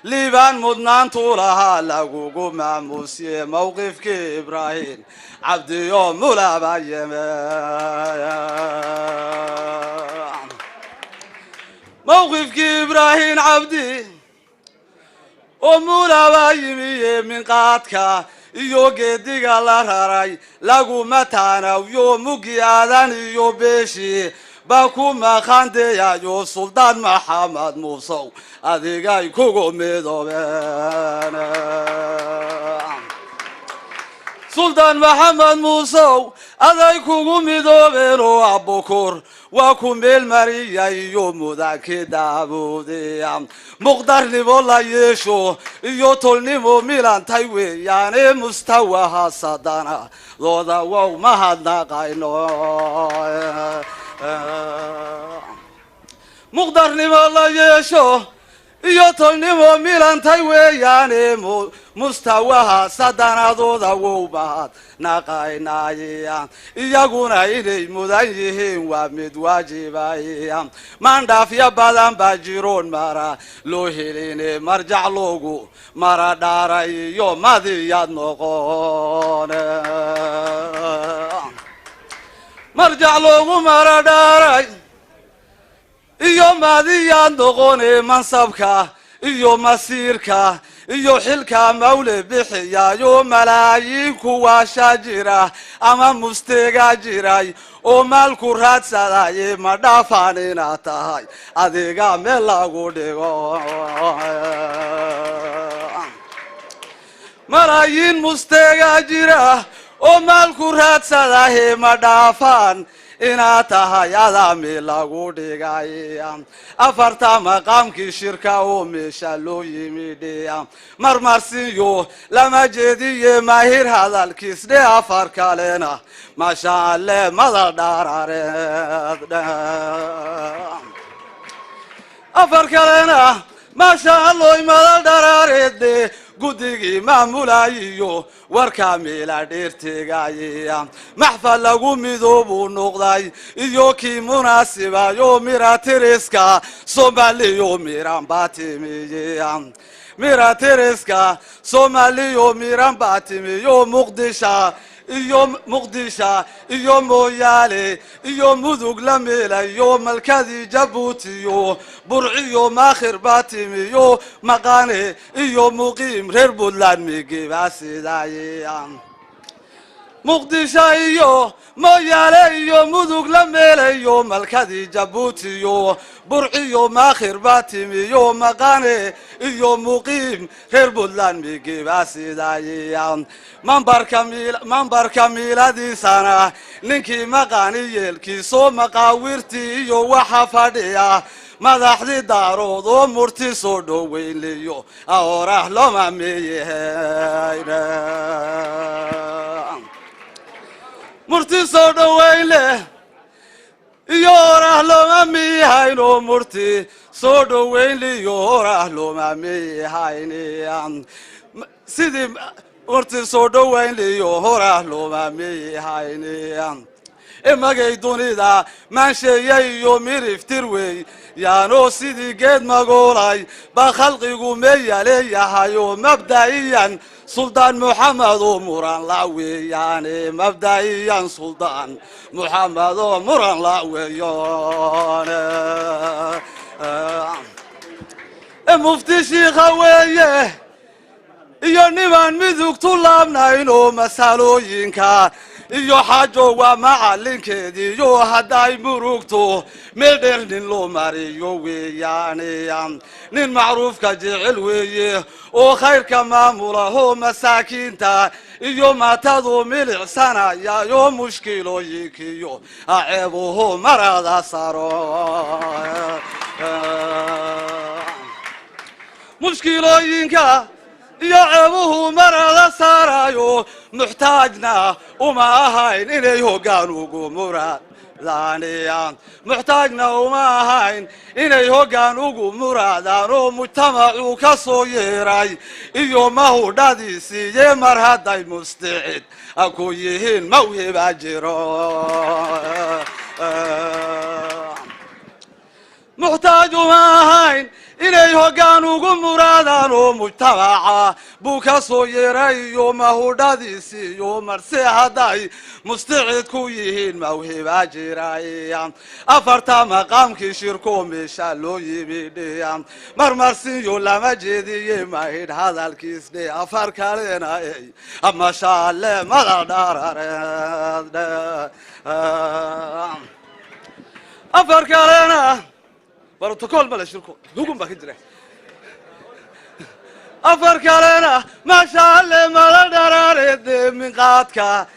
ليبان مدنان طولها لقوقو معموسي موقفك إبراهيم عبدي يوم ولا بايم موقفك إبراهيم عبدي ومولا بايمي من قاتك iyo geediga la raray lagu mataana iyo mugiyaadan iyo beeshi ba ku maqandeeyo sultan maxamed muusow adigay kugu midoobeen sultan maxamed muusow aday kugu midoobeen oo abukur waa ku meel mariyay iyo mudaki daabuudiya muqdarnimo la yeesho iyo tolnimo milantay weeyaane mustawaha sadana dooda wow mahadnaqayno muqdarnimo la yeesho iyo tolnimo milantay weeyaane mustawaha sadanadooda wow mahadnaqaynaya iyaguna inay mudan yihiin waa mid waajibaya maandhaafya badan baa jiroon mara loo heline marjac loogu mara dhaaray iyo madiyaad noqone marjac loogu mara dhaaray iyo madiyaad noqone mansabka iyo masiirka iyo xilka mawle bixiyayo malaayiin kuwaasha jira ama musteega jiray oo maalku raadsadaaye ma dhaafaan inaad tahay adiga meel lagu dhigo malaayiin musteega jira oo maalku raadsadaaye ma dhaafaan inaad tahay adami lagu dhigay afarta maqaamkii shirka oo meesha loo yimidhiya marmarsiyo lama jeediye mahir hadalkiis dhe afar kalena masha alle madal dhaarareed afar kalena masha alloy madal dhaarareed guddigii maamulayiyo warka meela dheerteegaya maxfal lagu midoobuu noqday iyo kii munaasibayo miratiriska soomaaliyo miran baa timiye miratiriska soomaaliyo miran baa timiyo muqdisha iyo mooyaale iyo mudug la meelayo malkadii jabuutiyo burciyo maakhir baa timiyo maqane iyo muqiim reer puntland migibaa sidaaya muqdisho iyo mooyaale iyo mudug la meelayo malkadii jabuutiyo burciyo maakhir baa timiyo maqane iyo muqiim reer puntland migibaa sidaaya mambarka miiladiisana ninkii maqani yeelkiisoo maqaawirtii iyo waxa fadhiya madaxdii daarood oo murti soo dhoweynliyo ahorah loma meeyehayna murti soo dhoweynle iyo horah loma meeyehayno murti soo dhoweynliyo horah loma meeyehayni sidii murti soo dhoweynliyo horah loma meeyehayni emagay dunida maansheeyay iyo miriftir wey yaanoo sidii geed magoolay baa khalqigu meeya leeyahayo mabda'iyan suldaan moxamed oo muran la weeyaane mabda'iyan suldaan moxamed oo muran la weeyaane mufti shiikha weeye iyo nimaan midugtu laabnaynoo masalooyinka iyo xaajo waa macalinkeedii iyo hadday murugto meel dheer nin loo mariyo weeyaane nin macruufka jecel weeye oo khayrka maamulaho masaakiinta iyo matadu milicsanaya iyo mushkilooyinkiyo aceebuhu marada saro mushkilooyinka iyo ceebuhu marada saarayo muxtaajna uma ahayn inay hoggaan ugu muraadaan muxtaajna uma ahayn inay hoggaan ugu muraadaan oo mujtamacuu ka soo yeeray iyo mahudhadiisiiye mar hadday mustacid ku yihiin mawhibaa jiro muxtaaj uma ahayn inay hoggaan ugu muraadaan oo mujtamaca buu ka soo yeerayo mahudhadiisiyo marse hadday mustacid ku yihiin mawhibaa jiraya afarta maqaamkii shirko meesha loo yimidhiya marmarsiyo lama jeediye mahidh hadalkiisdhe afar kalena mashaale mada dharareed afar kalena بروتوكول مال الشركة هجوم بكدره أفر كلنا ما شاء الله ما درارد من قاتك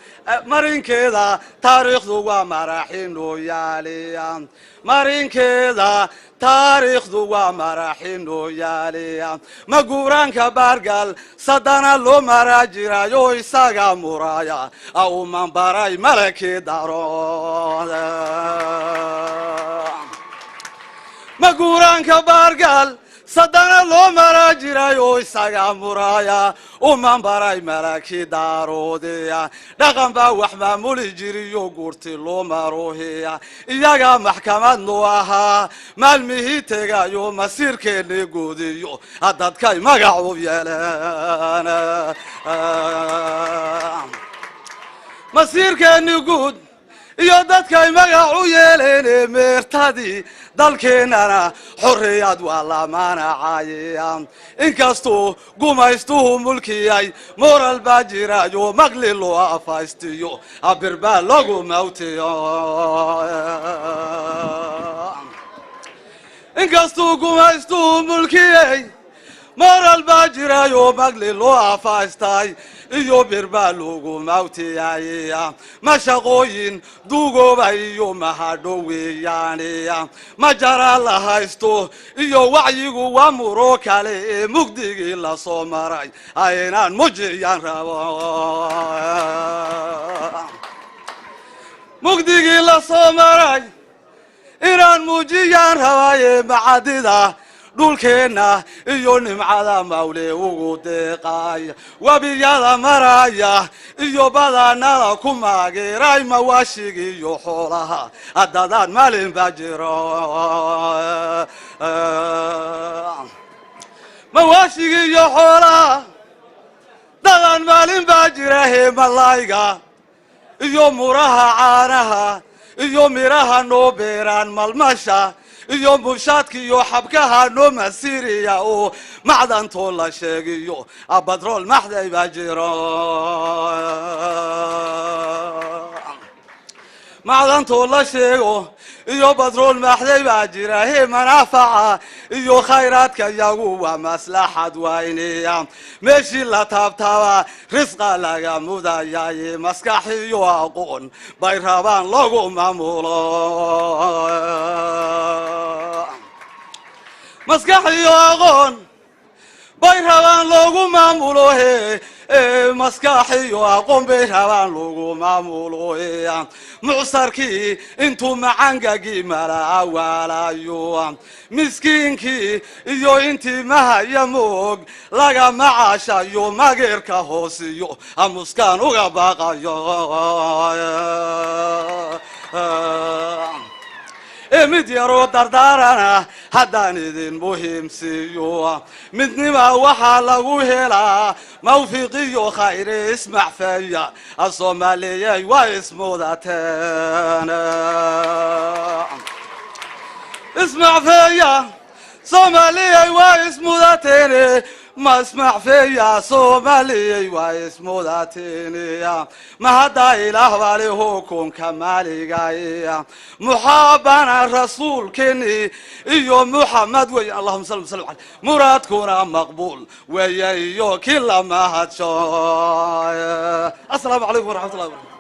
مرين كذا تاريخ ذو مراحين ويالي مرين كذا تاريخ ذو مراحين ويالي ما قران كبرقل صدنا لو مراجرا يو يساقا مرايا أو من براي ملك دارون مقوران كبارقال صدنا لو مراجرا يو يساقا مرايا ومن براي ملاكي داروديا دقن باوح مامولي جيري يو قورتي لو مروهيا إياقا محكمة نواها مالمهي تيقا يو مسير كيني قودي يو هداد كاي مقعو يالانا مسير كيني قود iyo dadkay magacu yeeleen meertadii dalkeenana xorriyad waa la manacayaan inkastoo gumaystuhu mulkiyay moral baa jirayo maqli loo afaystiyo abirbaa lagu mawtiyo inkastoo gumaystuhu mulkiyay moral baa jirayo maqli loo afaystay iyo birbaa lagu mawtiyaya mashaqooyin duugooba iyo mahadho weeyaaniya ma jara la haysto iyo wacyigu waa muro kale ee mugdigii la soo maray aynaan mujiyaan rabo mugdigii la soo maray inaan mujiyaan rabaye macadida dhulkeena iyo nimcada mawle ugu deeqay wabiyada maraya iyo badanada ku maageeray mawaashigi iyo xoolaha adadaan maalin baa jiro mawaashigi iyo xoolaha dadaan maalin baa jira heemalayga iyo muraha caanaha iyo miraha noo beeraan malmasha iyo bulshadka iyo xabkaha noo masiriya oo macdantoo la sheegiyo abadrool maxday baa jiro macdantoo la sheego iyo badrool maxday baa jira he manaafaca iyo khayraadka iyagu waa maslaxad wayniya meeshii la taabtaaba risqa laga mudayaye maskax iyo aqoon bay rabaan lagu maamulo maskax iyo aqoon bay rabaan lagu maamulo he maskax iyo aqoon bay rabaan lagu maamulo mucsarkii intuu macangagii malaawalayo miskiinkii iyo intii mahaya moog laga macaashayo mageerka hoosiyo amuskaan uga baaqayo mid yaroo dardaarana haddaan idin muhiimsiiyo midnima waxaa lagu helaa mawfiqiyo khayre ismacfeeya soomaaliyey waa ismudateen ismacfeeya soomaaliyey waa ismudateen ما اسمع فيا صومالي واسموداتينيا ما هدا إله واليهوكم كمالي جايا محابنا الرسول كني إيو محمد ويا اللهم صل وسلم عليه مرادكم مقبول ويا إيو كل ما هتشاي. السلام عليكم ورحمة الله وبركاته.